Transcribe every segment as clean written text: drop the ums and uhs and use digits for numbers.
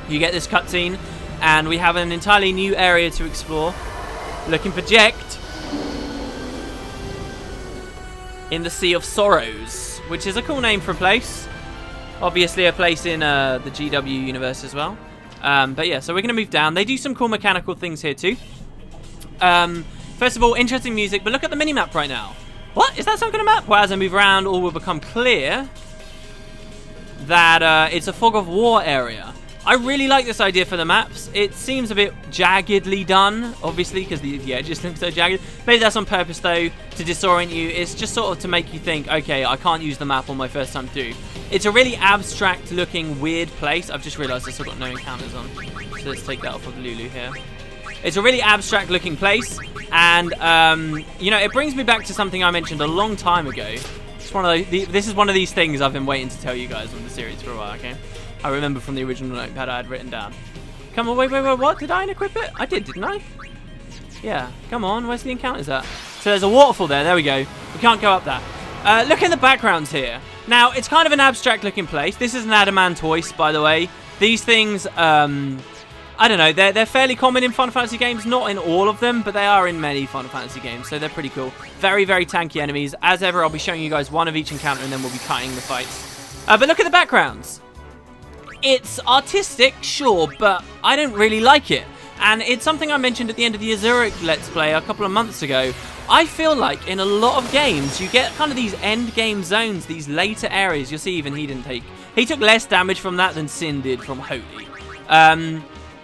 you get this cutscene, and we have an entirely new area to explore. Looking for Jekt in the Sea of Sorrows, which is a cool name for a place. Obviously a place in the GW universe as well. But yeah, so we're going to move down. They do some cool mechanical things here too. First of all, interesting music, but look at the minimap right now. What? Is that some kind of map? Well, as I move around, all will become clear that it's a fog of war area. I really like this idea for the maps. It seems a bit jaggedly done, obviously, because the edges look so jagged. Maybe that's on purpose, though, to disorient you. It's just sort of to make you think, okay, I can't use the map on my first time through. It's a really abstract-looking, weird place. I've just realised I've still got no encounters on. So let's take that off of Lulu here. It's a really abstract-looking place, and, you know, it brings me back to something I mentioned a long time ago. It's one of this is one of these things I've been waiting to tell you guys on the series for a while, okay? I remember from the original notepad I had written down. Come on, wait, what? Did I unequip it? I did, didn't I? Yeah, come on, where's the encounters at? So there's a waterfall there we go. We can't go up that. Look in the backgrounds here. Now, it's kind of an abstract looking place. This is an adamantoise, by the way. These things, I don't know, they're fairly common in Final Fantasy games. Not in all of them, but they are in many Final Fantasy games, so they're pretty cool. Very, very tanky enemies. As ever, I'll be showing you guys one of each encounter, and then we'll be cutting the fights. But look at the backgrounds. It's artistic, sure, but I don't really like it. And it's something I mentioned at the end of the Azuric Let's Play a couple of months ago. I feel like in a lot of games, you get kind of these end game zones, these later areas. You'll see even he took less damage from that than Sin did from Holy.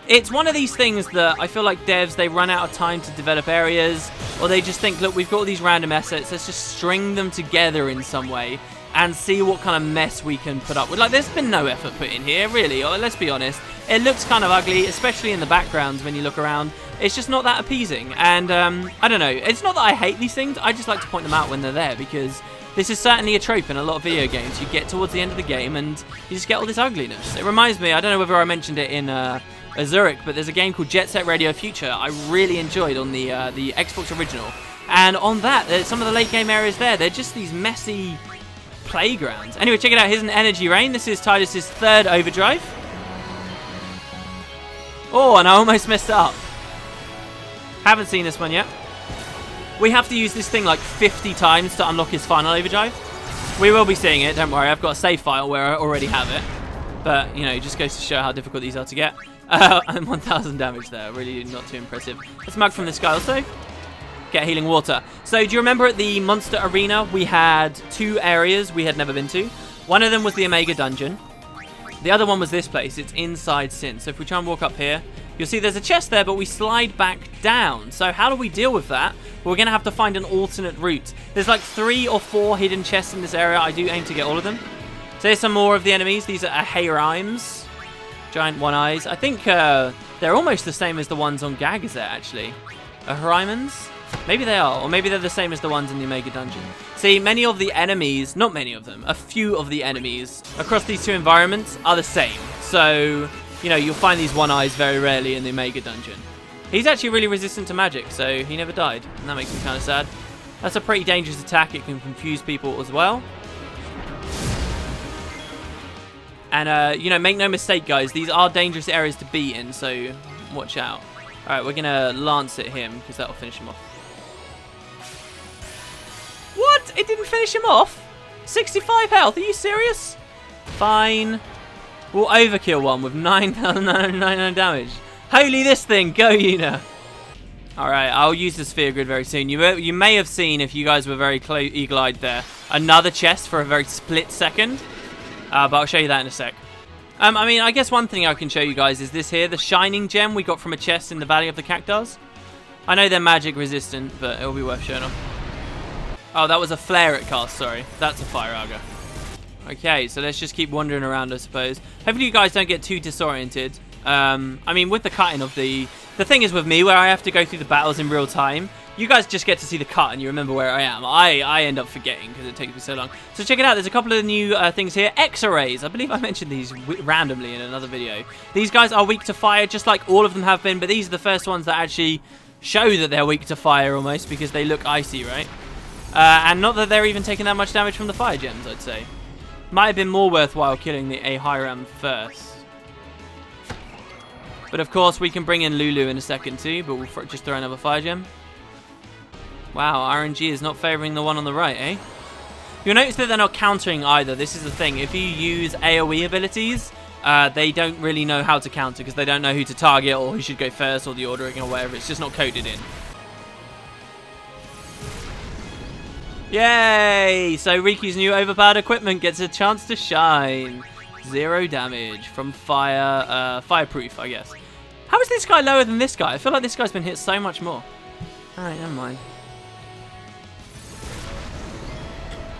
It's one of these things that I feel like devs, they run out of time to develop areas, or they just think, look, we've got all these random assets, let's just string them together in some way and see what kind of mess we can put up with. Like, there's been no effort put in here, really, or let's be honest. It looks kind of ugly, especially in the backgrounds when you look around. It's just not that appeasing, and I don't know. It's not that I hate these things, I just like to point them out when they're there, because this is certainly a trope in a lot of video games. You get towards the end of the game and you just get all this ugliness. It reminds me, I don't know whether I mentioned it in Azuric, but there's a game called Jet Set Radio Future I really enjoyed on the Xbox original. And on that, there's some of the late game areas there, they're just these messy playgrounds. Anyway, check it out. Here's an energy rain. This is Tidus's third overdrive. Oh, and I almost messed it up. Haven't seen this one yet. We have to use this thing like 50 times to unlock his final overdrive. We will be seeing it, don't worry. I've got a save file where I already have it. But, you know, it just goes to show how difficult these are to get. And 1,000 damage there. Really not too impressive. Let's mug from this guy also. Get healing water. So do you remember at the monster arena we had two areas we had never been to? One of them was the Omega dungeon. The other one was this place. It's inside Sin. So if we try and walk up here, you'll see there's a chest there, but we slide back down. So how do we deal with that? We're going to have to find an alternate route. There's like 3 or 4 hidden chests in this area. I do aim to get all of them. So here's some more of the enemies. These are Ahaireims. Giant one-eyes. I think they're almost the same as the ones on Gagazet, actually. Ahaireimans? Maybe they are, or maybe they're the same as the ones in the Omega Dungeon. See, many of the enemies, not many of them, a few of the enemies across these two environments are the same. So, you know, you'll find these one-eyes very rarely in the Omega Dungeon. He's actually really resistant to magic, so he never died, and that makes me kind of sad. That's a pretty dangerous attack. It can confuse people as well. And, you know, make no mistake, guys, these are dangerous areas to be in, so watch out. Alright, we're going to lance at him, because that'll finish him off. What? It didn't finish him off? 65 health, are you serious? Fine. We'll overkill one with 9,999 damage. Holy this thing, go Yuna. Alright, I'll use the sphere grid very soon. You may have seen, if you guys were very eagle-eyed there, another chest for a very split second. But I'll show you that in a sec. I mean, I guess one thing I can show you guys is this here, the shining gem we got from a chest in the Valley of the Cactuars. I know they're magic resistant, but it'll be worth showing off. Oh, that was a flare it cast, sorry. That's a fire auger. Okay, so let's just keep wandering around, I suppose. Hopefully you guys don't get too disoriented. I mean, with the cutting of the thing is with me, where I have to go through the battles in real time, you guys just get to see the cut and you remember where I am. I end up forgetting because it takes me so long. So check it out. There's a couple of new things here. X-rays. I believe I mentioned these randomly in another video. These guys are weak to fire, just like all of them have been, but these are the first ones that actually show that they're weak to fire almost because they look icy, right? And not that they're even taking that much damage from the fire gems, I'd say. Might have been more worthwhile killing the Ahaireim first. But of course, we can bring in Lulu in a second too, but we'll just throw another fire gem. Wow, RNG is not favoring the one on the right, eh? You'll notice that they're not countering either. This is the thing. If you use AoE abilities, they don't really know how to counter because they don't know who to target or who should go first or the ordering or whatever. It's just not coded in. Yay! So Riku's new overpowered equipment gets a chance to shine. 0 damage from fire, fireproof, I guess. How is this guy lower than this guy? I feel like this guy's been hit so much more. Alright, never mind.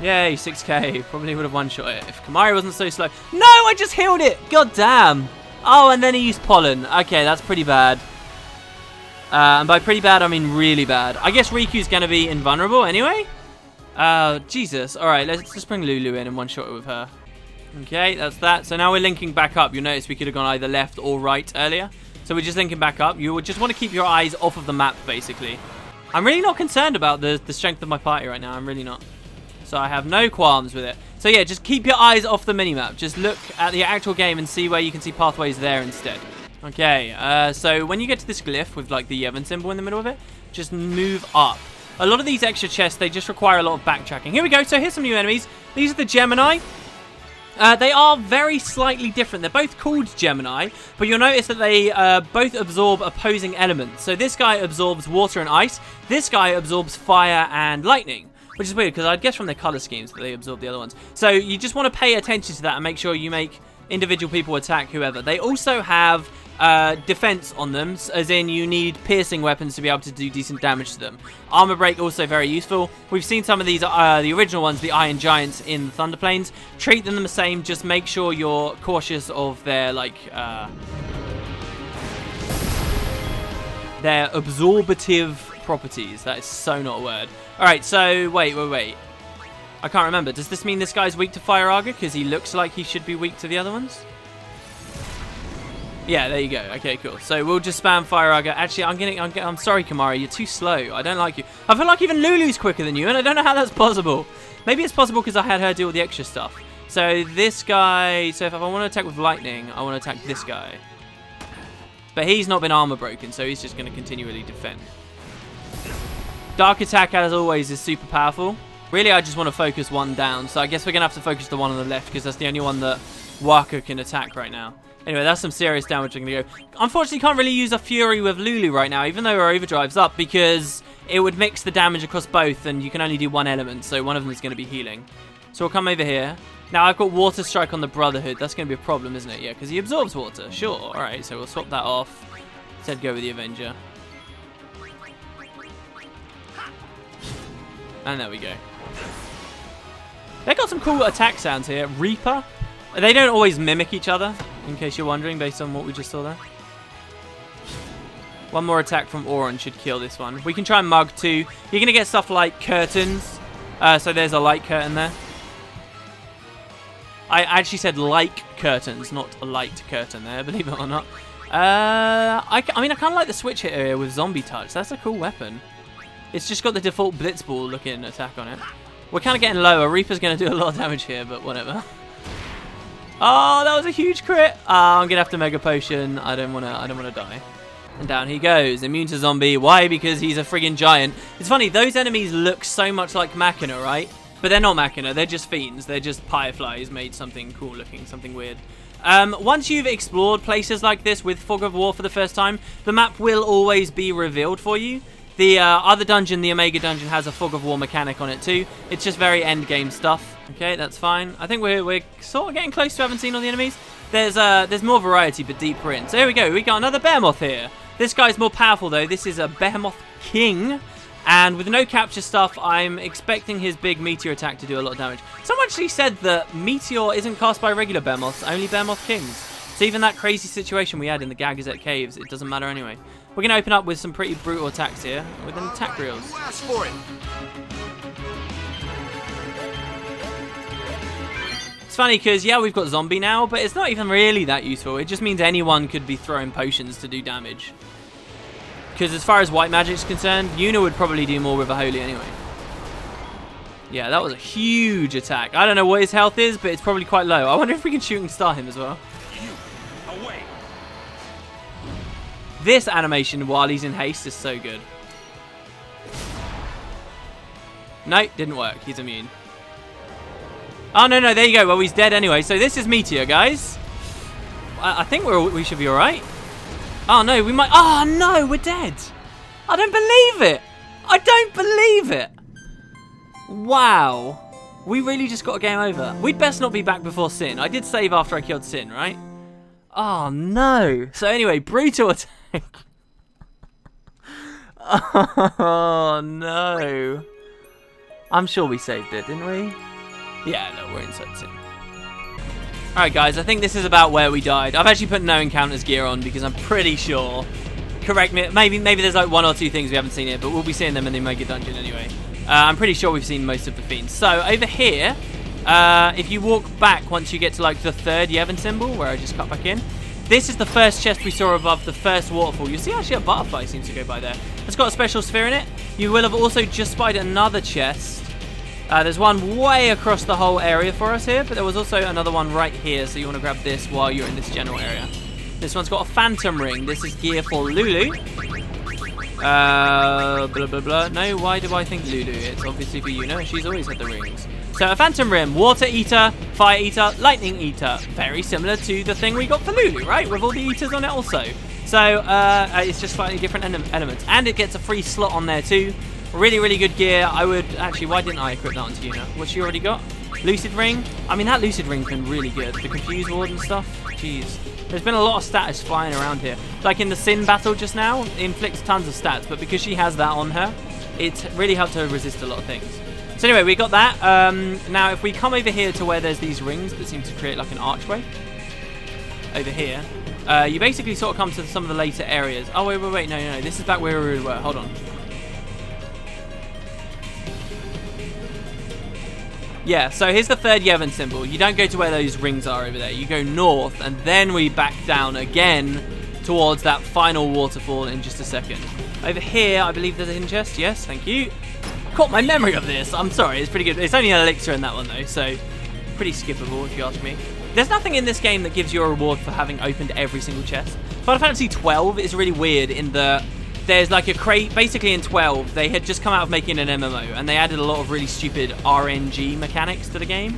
Yay, 6k. Probably would have one-shot it if Kamari wasn't so slow. No, I just healed it! God damn! Oh, and then he used pollen. Okay, that's pretty bad. And by pretty bad, I mean really bad. I guess Riku's going to be invulnerable anyway. Jesus. Alright, let's just bring Lulu in and one-shot it with her. Okay, that's that. So now we're linking back up. You'll notice we could have gone either left or right earlier. So we're just linking back up. You would just want to keep your eyes off of the map, basically. I'm really not concerned about the strength of my party right now. I'm really not. So I have no qualms with it. So yeah, just keep your eyes off the minimap. Just look at the actual game and see where you can see pathways there instead. Okay, so when you get to this glyph with like the Yevon symbol in the middle of it, just move up. A lot of these extra chests, they just require a lot of backtracking. Here we go. So here's some new enemies. These are the Gemini. They are very slightly different. They're both called Gemini, but you'll notice that they both absorb opposing elements. So this guy absorbs water and ice. This guy absorbs fire and lightning, which is weird because I'd guess from their color schemes that they absorb the other ones. So you just want to pay attention to that and make sure you make individual people attack whoever. They also have defense on them, as in you need piercing weapons to be able to do decent damage to them. Armor break also very useful. We've seen some of these, the original ones, the Iron Giants in the Thunder Plains. Treat them the same, just make sure you're cautious of their their absorbative properties. That is so not a word. Alright, so wait. I can't remember. Does this mean this guy's weak to Fire Arga because he looks like he should be weak to the other ones? Yeah, there you go. Okay, cool. So we'll just spam Fire Arga. Actually, I'm sorry, Kamari. You're too slow. I don't like you. I feel like even Lulu's quicker than you, and I don't know how that's possible. Maybe it's possible because I had her do all the extra stuff. So this guy... So if I want to attack with lightning, I want to attack this guy. But he's not been armor broken, so he's just going to continually defend. Dark attack, as always, is super powerful. Really, I just want to focus one down. So I guess we're going to have to focus the one on the left because that's the only one that Waka can attack right now. Anyway, that's some serious damage I'm going to go. Unfortunately, can't really use a Fury with Lulu right now, even though her overdrive's up, because it would mix the damage across both, and you can only do one element, so one of them is going to be healing. So we'll come over here. Now, I've got Water Strike on the Brotherhood. That's going to be a problem, isn't it? Yeah, because he absorbs water. Sure. All right, so we'll swap that off. Instead, go with the Avenger. And there we go. They got some cool attack sounds here. Reaper. They don't always mimic each other, in case you're wondering, based on what we just saw there. One more attack from Auron should kill this one. We can try and mug too. You're going to get stuff like curtains. So there's a light curtain there. I actually said like curtains, not a light curtain there, believe it or not. I mean, I kind of like the switch hit here with Zombie Touch. That's a cool weapon. It's just got the default Blitzball looking attack on it. We're kind of getting lower. Reaper's going to do a lot of damage here, but whatever. Oh, that was a huge crit. I'm gonna have to Mega Potion. I don't wanna die. And down he goes, immune to zombie. Why? Because he's a friggin' giant. It's funny, those enemies look so much like Machina, right? But they're not Machina. They're just fiends. They're just Fireflies made something cool looking, something weird. Once you've explored places like this with Fog of War for the first time, the map will always be revealed for you. The other dungeon, the Omega dungeon, has a Fog of War mechanic on it too. It's just very end game stuff. Okay, that's fine. I think we're sort of getting close to having seen all the enemies. There's more variety, but deeper in. So here we go. We got another Behemoth here. This guy's more powerful though. This is a Behemoth King, and with no capture stuff, I'm expecting his big Meteor attack to do a lot of damage. Someone actually said that Meteor isn't cast by regular Behemoths, only Behemoth Kings. So even that crazy situation we had in the Gagazet Caves, it doesn't matter anyway. We're going to open up with some pretty brutal attacks here, with an attack reels. It's funny because, yeah, we've got Zombie now, but it's not even really that useful. It just means anyone could be throwing potions to do damage. Because as far as white magic's concerned, Yuna would probably do more with a Holy anyway. Yeah, that was a huge attack. I don't know what his health is, but it's probably quite low. I wonder if we can shoot and star him as well. This animation while he's in haste is so good. No, didn't work. He's immune. Oh, no, there you go. Well, he's dead anyway. So this is Meteor, guys. I think we should be all right. Oh, no, we might... Oh, no, we're dead. I don't believe it. I don't believe it. Wow. We really just got a game over. We'd best not be back before Sin. I did save after I killed Sin, right? Oh, no. So anyway, brutal attack. Oh, no. I'm sure we saved it, didn't we? Yeah, no, we're inside Sin. Alright, guys, I think this is about where we died. I've actually put no encounters gear on because I'm pretty sure... Correct me, maybe there's like 1 or 2 things we haven't seen here, but we'll be seeing them in the Omega Dungeon anyway. I'm pretty sure we've seen most of the fiends. So, over here, if you walk back once you get to like the 3rd Yevon symbol, where I just cut back in, this is the first chest we saw above the first waterfall. You see actually a butterfly seems to go by there. It's got a special sphere in it. You will have also just spied another chest. There's one way across the whole area for us here, but there was also another one right here, so you want to grab this while you're in this general area. This one's got a phantom ring. This is gear for Lulu. Blah, blah, blah. No, why do I think Lulu? It's obviously for Yuna. She's always had the rings. So a phantom rim, water eater, fire eater, lightning eater. Very similar to the thing we got for Lulu, right? With all the eaters on it also. So it's just slightly different elements. And it gets a free slot on there too. Really, really good gear. I would... Actually, why didn't I equip that onto Yuna? What's she already got? Lucid ring? I mean, that lucid ring's been really good. The confused ward and stuff. Jeez. There's been a lot of status flying around here. Like in the Sin battle just now, it inflicts tons of stats. But because she has that on her, it's really helped her resist a lot of things. So anyway, we got that. Now, if we come over here to where there's these rings that seem to create like an archway. Over here. You basically sort of come to some of the later areas. Oh, wait. No. This is back where we were. Hold on. Yeah, so here's the 3rd Yevon symbol. You don't go to where those rings are over there. You go north, and then we back down again towards that final waterfall in just a second. Over here, I believe there's a hidden chest. Yes, thank you. Caught my memory of this. I'm sorry, it's pretty good. It's only an elixir in that one, though, so pretty skippable, if you ask me. There's nothing in this game that gives you a reward for having opened every single chest. Final Fantasy 12 is really weird in the... There's like a crate, basically in 12, they had just come out of making an MMO, and they added a lot of really stupid RNG mechanics to the game.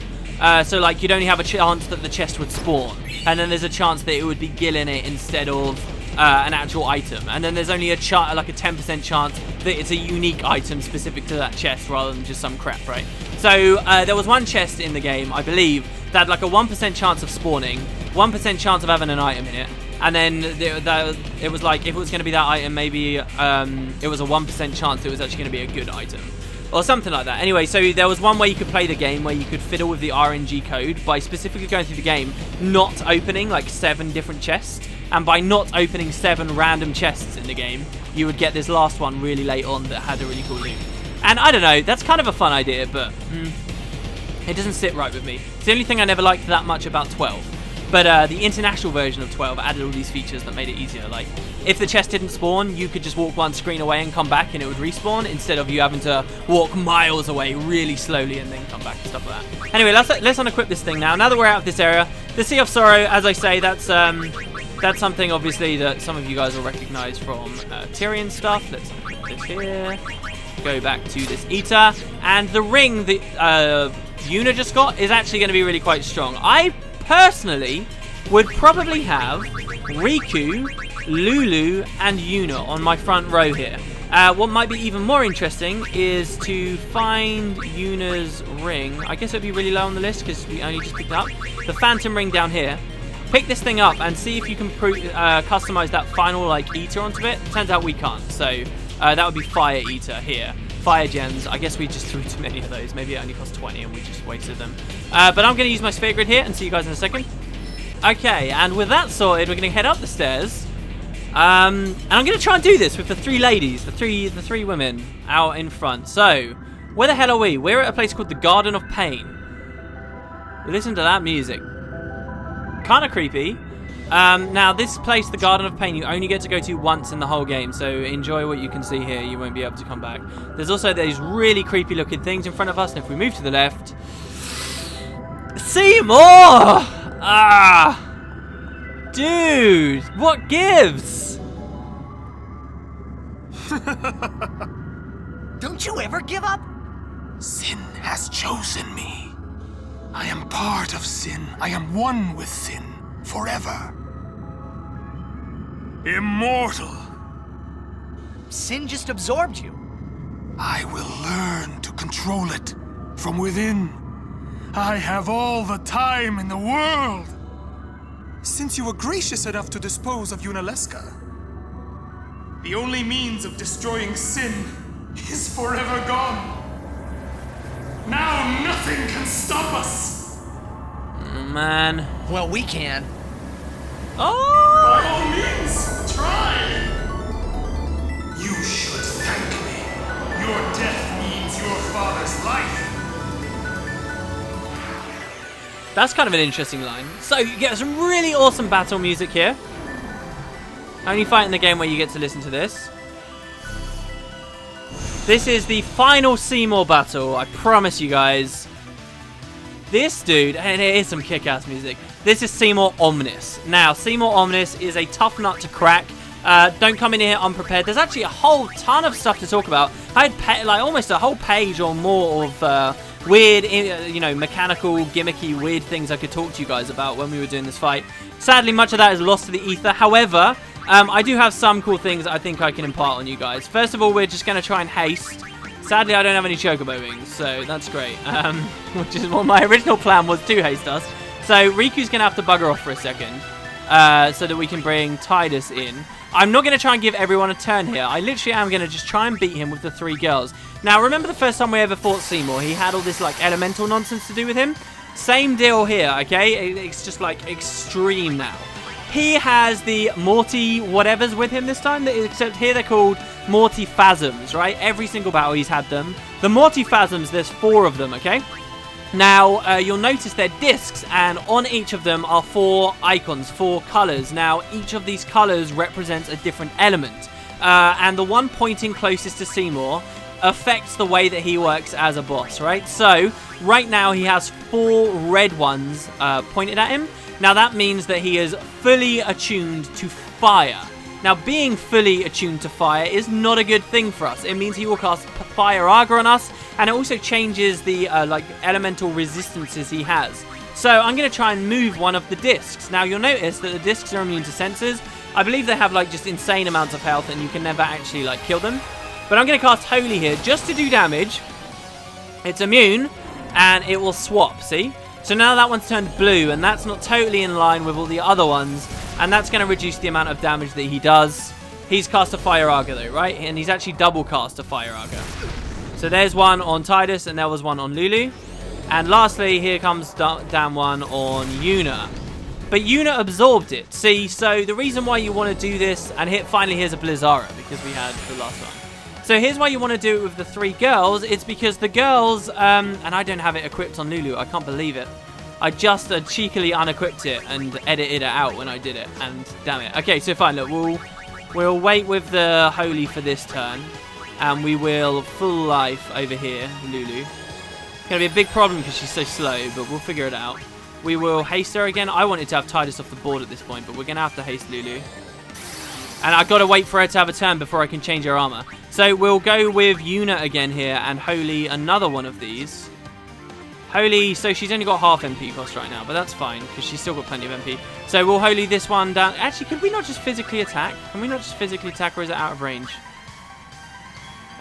So like, you'd only have a chance that the chest would spawn, and then there's a chance that it would be gil in it instead of an actual item. And then there's only a 10% chance that it's a unique item specific to that chest rather than just some crap, right? So there was one chest in the game, I believe, that had like a 1% chance of spawning, 1% chance of having an item in it, and then it was like, if it was going to be that item, maybe it was a 1% chance it was actually going to be a good item. Or something like that. Anyway, so there was one way you could play the game where you could fiddle with the RNG code by specifically going through the game, not opening like 7 different chests. And by not opening 7 random chests in the game, you would get this last one really late on that had a really cool loot. And I don't know, that's kind of a fun idea, but it doesn't sit right with me. It's the only thing I never liked that much about 12. But the international version of 12 added all these features that made it easier. Like, if the chest didn't spawn, you could just walk one screen away and come back and it would respawn, instead of you having to walk miles away really slowly and then come back and stuff like that. Anyway, let's unequip this thing now. Now that we're out of this area, the Sea of Sorrow, as I say, that's something obviously that some of you guys will recognize from Tyrion stuff. Let's unequip this here. Go back to this Eater. And the ring that Yuna just got is actually going to be really quite strong. I personally would probably have Riku, Lulu, and Yuna on my front row here. What might be even more interesting is to find Yuna's ring. I guess it would be really low on the list because we only just picked up the Phantom ring down here. Pick this thing up and see if you can customize that final like Eater onto it. Turns out we can't, so that would be Fire Eater here. Fire gems, I guess we just threw too many of those. Maybe it only cost 20 and we just wasted them. But I'm going to use my sphere grid here and see you guys in a second. Okay, and with that sorted, we're going to head up the stairs. And I'm going to try and do this with the 3 ladies, the three women out in front. So, where the hell are we? We're at a place called the Garden of Pain. Listen to that music. Kind of creepy. Now, this place, the Garden of Pain, you only get to go to once in the whole game, so enjoy what you can see here. You won't be able to come back. There's also these really creepy looking things in front of us, and if we move to the left... Seymour! Ah! Dude, what gives? Don't you ever give up? Sin has chosen me. I am part of sin. I am one with sin forever. Immortal. Sin just absorbed you. I will learn to control it from within. I have all the time in the world. Since you were gracious enough to dispose of Yunalesca, the only means of destroying sin is forever gone. Now nothing can stop us. Man. Well, we can. Oh! By all means, try. You should thank me. Your death means your father's life. That's kind of an interesting line. So you get some really awesome battle music here. Only fight in the game where you get to listen to this. This is the final Seymour battle, I promise you guys. This dude, and it is some kick-ass music. This is Seymour Omnis. Now, Seymour Omnis is a tough nut to crack. Don't come in here unprepared. There's actually a whole ton of stuff to talk about. I had like almost a whole page or more of weird, you know, mechanical, gimmicky, weird things I could talk to you guys about when we were doing this fight. Sadly, much of that is lost to the ether. However, I do have some cool things I think I can impart on you guys. First of all, we're just going to try and haste. Sadly, I don't have any chocobo wings, so that's great. Which is what my original plan was, to haste us. So Riku's going to have to bugger off for a second so that we can bring Tidus in. I'm not going to try and give everyone a turn here. I literally am going to just try and beat him with the 3 girls. Now, remember the first time we ever fought Seymour? He had all this, like, elemental nonsense to do with him? Same deal here, okay? It's just, like, extreme now. He has the Morty whatevers with him this time, except here they're called Morty Phasms, right? Every single battle he's had them. The Morty Phasms, there's 4 of them, okay? Now, you'll notice they're discs, and on each of them are 4 icons, 4 colors. Now, each of these colors represents a different element. And the one pointing closest to Seymour affects the way that he works as a boss, right? So, right now he has 4 red ones pointed at him. Now, that means that he is fully attuned to fire. Now, being fully attuned to fire is not a good thing for us. It means he will cast Fire Agra on us, and it also changes the like elemental resistances he has. So I'm going to try and move one of the discs. Now, you'll notice that the discs are immune to sensors. I believe they have like just insane amounts of health, and you can never actually like kill them. But I'm going to cast Holy here just to do damage. It's immune, and it will swap, see? So now that one's turned blue, and that's not totally in line with all the other ones. And that's going to reduce the amount of damage that he does. He's cast a Fire Agra though, right? And he's actually double cast a Fire Agra. So there's one on Tidus, and there was one on Lulu. And lastly, here comes down one on Yuna. But Yuna absorbed it. See, so the reason why you want to do this, and finally here's a Blizzara, because we had the last one. So here's why you want to do it with the 3 girls. It's because the girls, and I don't have it equipped on Lulu. I can't believe it. I just cheekily unequipped it and edited it out when I did it. And damn it. Okay, so fine. Look, we'll wait with the Holy for this turn. And we will full life over here, Lulu. Gonna be a big problem because she's so slow, but we'll figure it out. We will haste her again. I wanted to have Tidus off the board at this point, but we're gonna have to haste Lulu. And I've got to wait for her to have a turn before I can change her armor. So we'll go with Yuna again here and Holy another one of these. Holy, so she's only got half MP cost right now, but that's fine because she's still got plenty of MP. So we'll Holy this one down. Actually, could we not just physically attack? Can we not just physically attack, or is it out of range?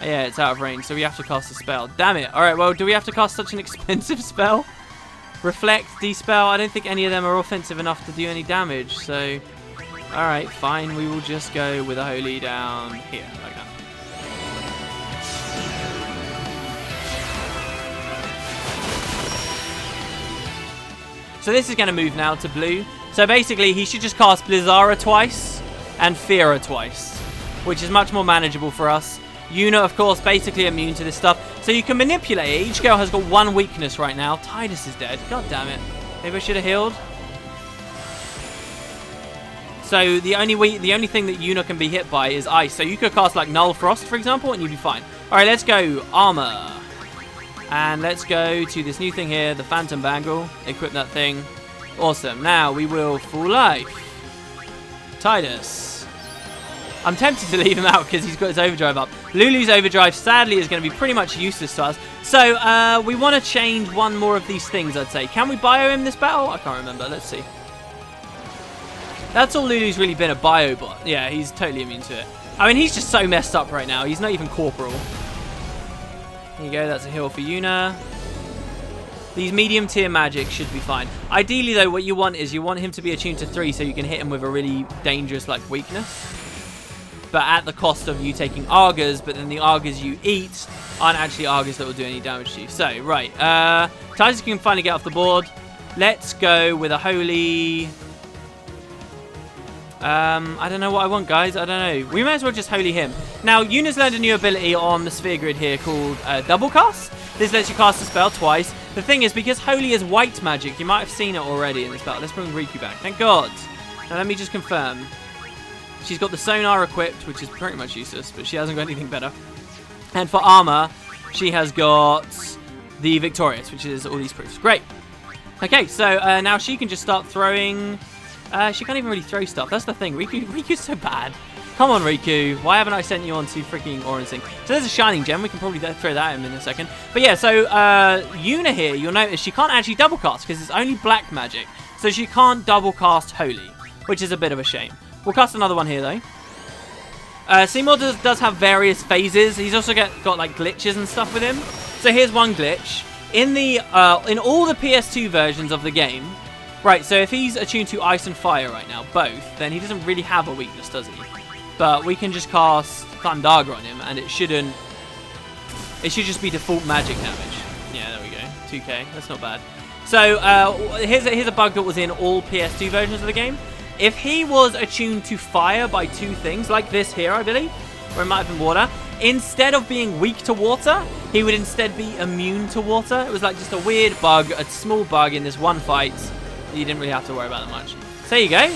Yeah, it's out of range, so we have to cast a spell. Damn it. Alright, well, do we have to cast such an expensive spell? Reflect, Dispel. I don't think any of them are offensive enough to do any damage, so... Alright, fine. We will just go with a Holy down here, like that. So this is going to move now to blue. So basically, he should just cast Blizzara twice and Feara twice, which is much more manageable for us. Yuna, of course, basically immune to this stuff. So you can manipulate it. Each girl has got one weakness right now. Tidus is dead. God damn it. Maybe I should have healed. So the only thing that Yuna can be hit by is ice. So you could cast like Null Frost, for example, and you'd be fine. All right, let's go. Armor. And let's go to this new thing here, the Phantom Bangle. Equip that thing. Awesome. Now we will full life. Tidus. I'm tempted to leave him out because he's got his overdrive up. Lulu's overdrive, sadly, is going to be pretty much useless to us. So, we want to change one more of these things, I'd say. Can we bio him this battle? I can't remember. Let's see. That's all Lulu's really been, a bio bot. Yeah, he's totally immune to it. I mean, he's just so messed up right now. He's not even corporal. There you go. That's a heal for Yuna. These medium tier magic should be fine. Ideally, though, what you want is you want him to be attuned to 3 so you can hit him with a really dangerous, like, weakness. But at the cost of you taking Argas, but then the Argas you eat aren't actually Argas that will do any damage to you. So, right. Titus can finally get off the board. Let's go with a Holy... I don't know what I want, guys. I don't know. We may as well just Holy him. Now, Yuna's learned a new ability on the sphere grid here called Double Cast. This lets you cast a spell twice. The thing is, because Holy is white magic, you might have seen it already in this battle. Let's bring Riku back. Thank God. Now, let me just confirm. She's got the Sonar equipped, which is pretty much useless, but she hasn't got anything better. And for armor, she has got the Victorious, which is all these proofs. Great. Okay, so now she can just start throwing... she can't even really throw stuff. That's the thing. Riku's so bad. Come on, Riku. Why haven't I sent you on to freaking Orange Thing? So there's a Shining Gem. We can probably throw that in a second. But yeah, so Yuna here, you'll notice she can't actually double cast because it's only black magic. So she can't double cast Holy, which is a bit of a shame. We'll cast another one here, though. Seymour does have various phases. He's also got like glitches and stuff with him. So here's one glitch. In all the PS2 versions of the game, right, so if he's attuned to Ice and Fire right now, both, then he doesn't really have a weakness, does he? But we can just cast Thundaga on him, and it should just be default magic damage. Yeah, there we go. 2k. That's not bad. So here's a bug that was in all PS2 versions of the game. If he was attuned to fire by 2 things, like this here, I believe, or it might have been water, instead of being weak to water, he would instead be immune to water. It was like just a weird bug, a small bug in this one fight. You didn't really have to worry about that much. So there you go.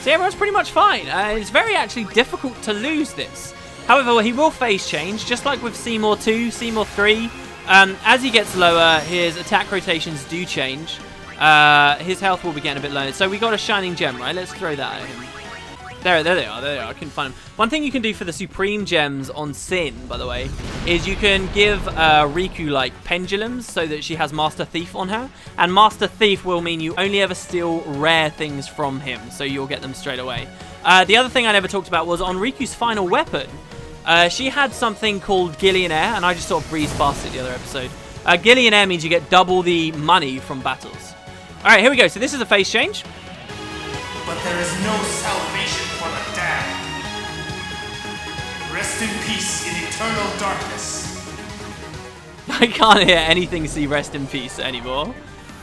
So everyone's pretty much fine. It's very actually difficult to lose this. However, he will phase change, just like with Seymour 2, Seymour 3. As he gets lower, his attack rotations do change. His health will be getting a bit low. So we got a Shining Gem, right? Let's throw that at him. There they are. I couldn't find them. One thing you can do for the Supreme Gems on Sin, by the way, is you can give Riku, like, pendulums so that she has Master Thief on her. And Master Thief will mean you only ever steal rare things from him, so you'll get them straight away. The other thing I never talked about was on Riku's final weapon. She had something called Gillionaire, and I just sort of breezed past it the other episode. Gillionaire means you get double the money from battles. Alright, here we go. So this is a phase change. But there is no salvation for the damned. Rest in peace in eternal darkness. I can't hear anything say rest in peace anymore.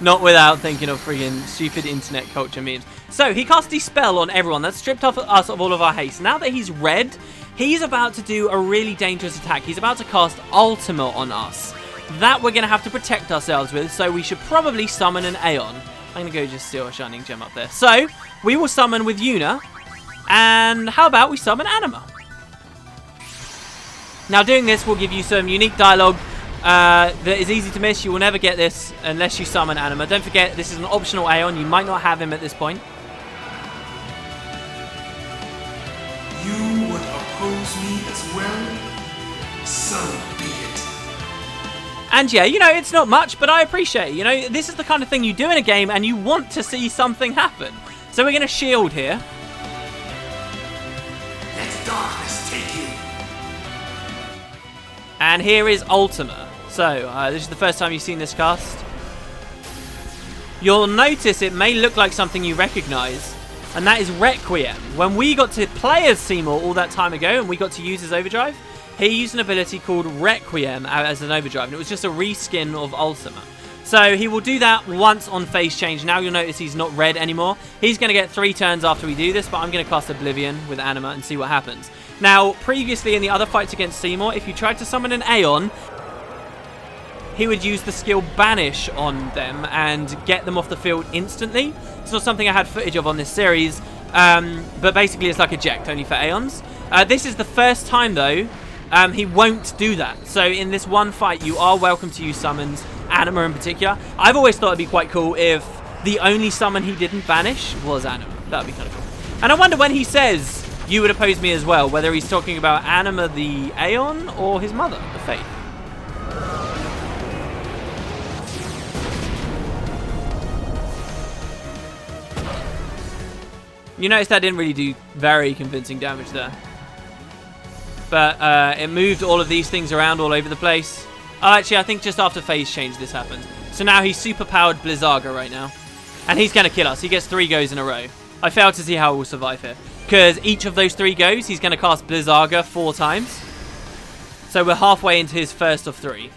Not without thinking of friggin' stupid internet culture memes. So, he cast Dispel on everyone. That stripped off us of all of our haste. Now that he's red, he's about to do a really dangerous attack. He's about to cast Ultima on us. That we're going to have to protect ourselves with, so we should probably summon an Aeon. I'm going to go just steal a Shining Gem up there. So, we will summon with Yuna. And how about we summon Anima? Now, doing this will give you some unique dialogue that is easy to miss. You will never get this unless you summon Anima. Don't forget, this is an optional Aeon. You might not have him at this point. You would oppose me as well? So be it. And yeah, you know, it's not much, but I appreciate it. You know, this is the kind of thing you do in a game and you want to see something happen. So we're going to shield here. Let darkness take you. And here is Ultima. So, this is the first time you've seen this cast. You'll notice it may look like something you recognize, and that is Requiem. When we got to play as Seymour all that time ago, and we got to use his overdrive, he used an ability called Requiem as an overdrive, and it was just a reskin of Ultima. So he will do that once on phase change. Now you'll notice he's not red anymore. He's going to get 3 turns after we do this, but I'm going to cast Oblivion with Anima and see what happens. Now, previously in the other fights against Seymour, if you tried to summon an Aeon, he would use the skill Banish on them and get them off the field instantly. It's not something I had footage of on this series, but basically it's like Eject, only for Aeons. This is the first time, though, he won't do that. So in this one fight, you are welcome to use summons, Anima in particular. I've always thought it'd be quite cool if the only summon he didn't banish was Anima. That would be kind of cool. And I wonder when he says you would oppose me as well, whether he's talking about Anima the Aeon or his mother, the Faith. You notice that didn't really do very convincing damage there. But it moved all of these things around all over the place. Oh, actually, I think just after phase change this happened. So now he's super powered Blizzaga right now. And he's going to kill us. He gets 3 goes in a row. I fail to see how we'll survive here. Because each of those 3 goes, he's going to cast Blizzaga 4 times. So we're halfway into his first of 3.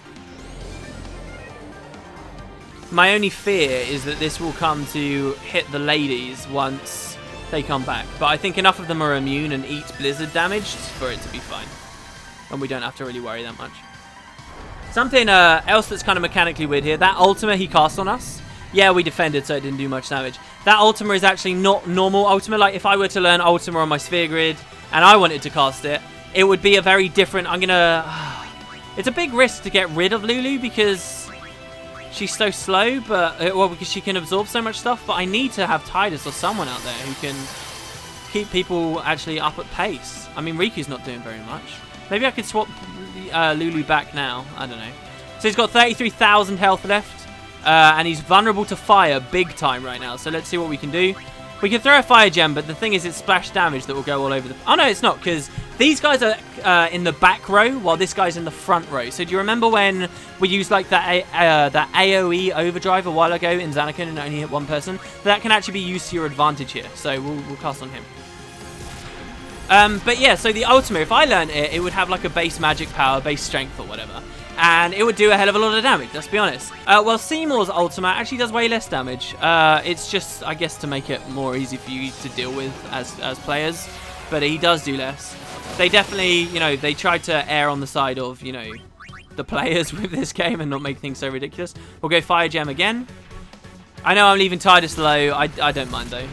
My only fear is that this will come to hit the ladies once they come back. But I think enough of them are immune and eat blizzard damage for it to be fine. And we don't have to really worry that much. Something else that's kind of mechanically weird here. That Ultima he cast on us. Yeah, we defended, so it didn't do much damage. That Ultima is actually not normal Ultima. Like, if I were to learn Ultima on my Sphere Grid and I wanted to cast it, it would be a very different... It's a big risk to get rid of Lulu because she's so slow, but... Well, because she can absorb so much stuff, but I need to have Tidus or someone out there who can keep people actually up at pace. I mean, Riku's not doing very much. Maybe I could swap Lulu back now. I don't know. So he's got 33,000 health left. And he's vulnerable to fire big time right now. So let's see what we can do. We can throw a fire gem, but the thing is it's splash damage that will go all over the... Oh, no, it's not, because these guys are in the back row while this guy's in the front row. So do you remember when we used like that AoE overdrive a while ago in Zanarkand and only hit one person? That can actually be used to your advantage here. So we'll cast on him. But yeah, so the Ultima, if I learned it, it would have like a base magic power, base strength or whatever. And it would do a hell of a lot of damage, let's be honest. Well, Seymour's Ultima actually does way less damage. It's just, I guess, to make it more easy for you to deal with as players. But he does do less. They definitely, you know, they tried to err on the side of, you know, the players with this game and not make things so ridiculous. We'll go Fire Gem again. I know I'm leaving Tidus low. I don't mind, though.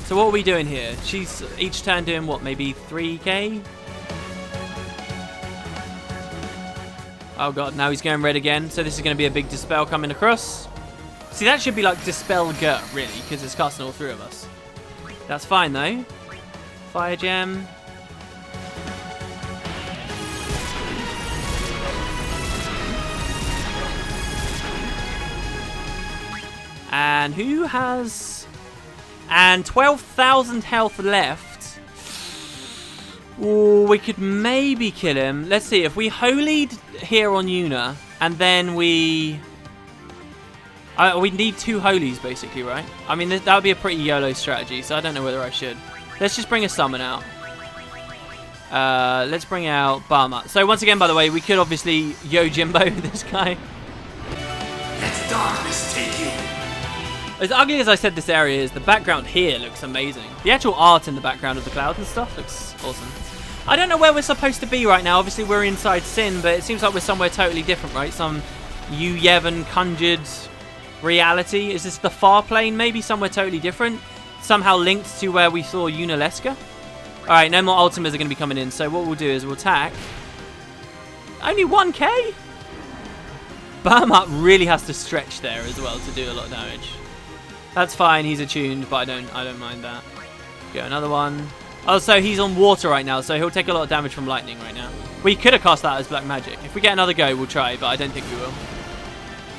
So what are we doing here? She's each turn doing, what, maybe 3k? Oh god, now he's going red again. So this is going to be a big Dispel coming across. See, that should be like Dispel Gut, really, because it's casting all 3 of us. That's fine, though. Fire Gem. And who has... And 12,000 health left. Ooh, we could maybe kill him. Let's see, if we holied here on Yuna, and then we need 2 holies, basically, right? I mean, that would be a pretty YOLO strategy, so I don't know whether I should. Let's just bring a summon out. Let's bring out Bahamut. So once again, by the way, we could obviously Yojimbo this guy. Let darkness take you. As ugly as I said this area is, the background here looks amazing. The actual art in the background of the clouds and stuff looks awesome. I don't know where we're supposed to be right now. Obviously, we're inside Sin, but it seems like we're somewhere totally different, right? Some Yu Yevon conjured reality. Is this the far plane? Maybe somewhere totally different? Somehow linked to where we saw Yunalesca? Alright, no more Ultimas are going to be coming in. So what we'll do is we'll attack. Only 1k? Bahamut really has to stretch there as well to do a lot of damage. That's fine, he's attuned, but I don't mind that. Go another one. Oh, so he's on water right now, so he'll take a lot of damage from lightning right now. We could have cast that as black magic. If we get another go, we'll try, but I don't think we will.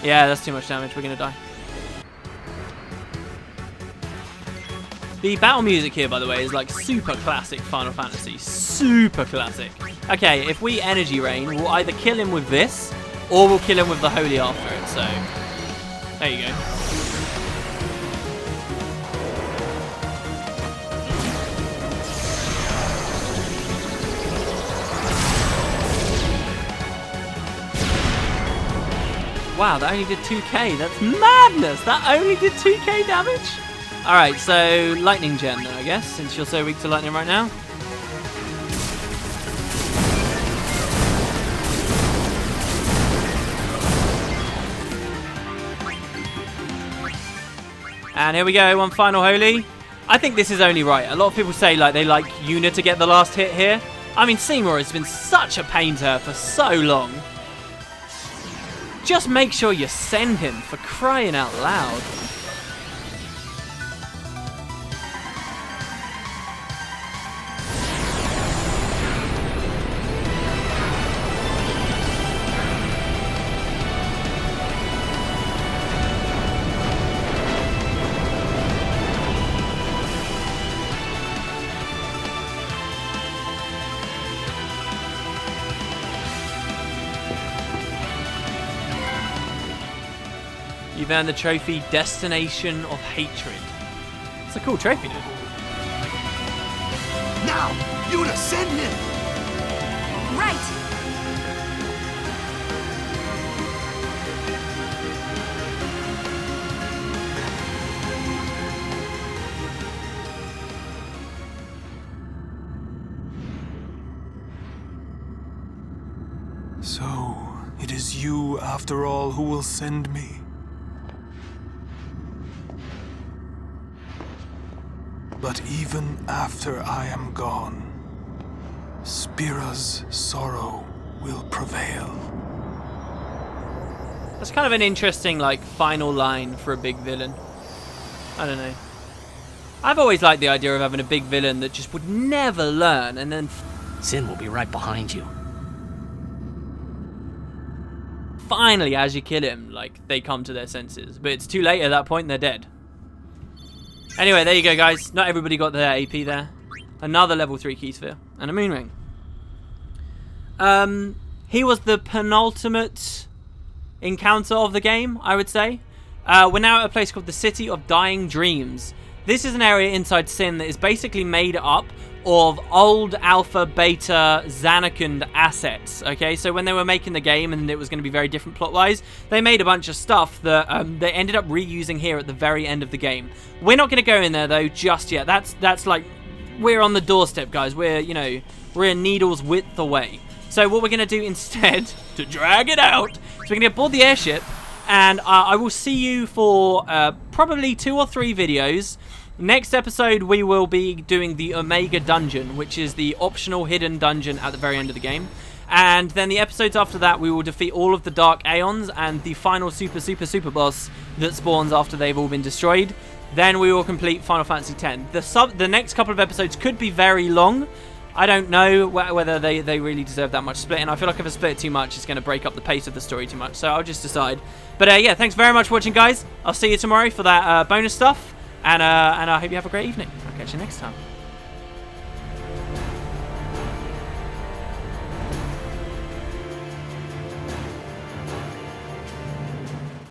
Yeah, that's too much damage. We're going to die. The battle music here, by the way, is like super classic Final Fantasy. Super classic. Okay, if we Energy Rain, we'll either kill him with this, or we'll kill him with the Holy after it, so... There you go. Wow, that only did 2k. That's madness. That only did 2k damage? Alright, so Lightning Gem then, I guess, since you're so weak to lightning right now. And here we go, one final Holy. I think this is only right. A lot of people say like they like Yuna to get the last hit here. I mean, Seymour has been such a pain to her for so long. Just make sure you send him, for crying out loud. You've earned the trophy Destination of Hatred. It's a cool trophy, dude. Now, Yuna, send him! Right! So, it is you, after all, who will send me. But even after I am gone, Spira's sorrow will prevail. That's kind of an interesting, like, final line for a big villain. I don't know. I've always liked the idea of having a big villain that just would never learn, and then Sin will be right behind you. finally, as you kill him, like, they come to their senses. But it's too late at that point, they're dead. Anyway, there you go, guys. Not everybody got their AP there. Another level 3 key sphere. And a moon ring. He was the penultimate encounter of the game, I would say. We're now at a place called the City of Dying Dreams. This is an area inside Sin that is basically made up of old alpha, beta, Zanarkand assets. Okay, so when they were making the game and it was going to be very different plot-wise, they made a bunch of stuff that they ended up reusing here at the very end of the game. We're not going to go in there though just yet. That's like, we're on the doorstep, guys. We're, you know, we're a needle's width away. So what we're going to do instead, to drag it out, is we're going to get aboard the airship, and I will see you for probably 2 or 3 videos. Next episode, we will be doing the Omega Dungeon, which is the optional hidden dungeon at the very end of the game. And then the episodes after that, we will defeat all of the Dark Aeons and the final super boss that spawns after they've all been destroyed. Then we will complete Final Fantasy X. The next couple of episodes could be very long. I don't know whether they really deserve that much split, and I feel like if I split it too much, it's going to break up the pace of the story too much, so I'll just decide. But yeah, thanks very much for watching, guys. I'll see you tomorrow for that bonus stuff, and I hope you have a great evening. I'll catch you next time.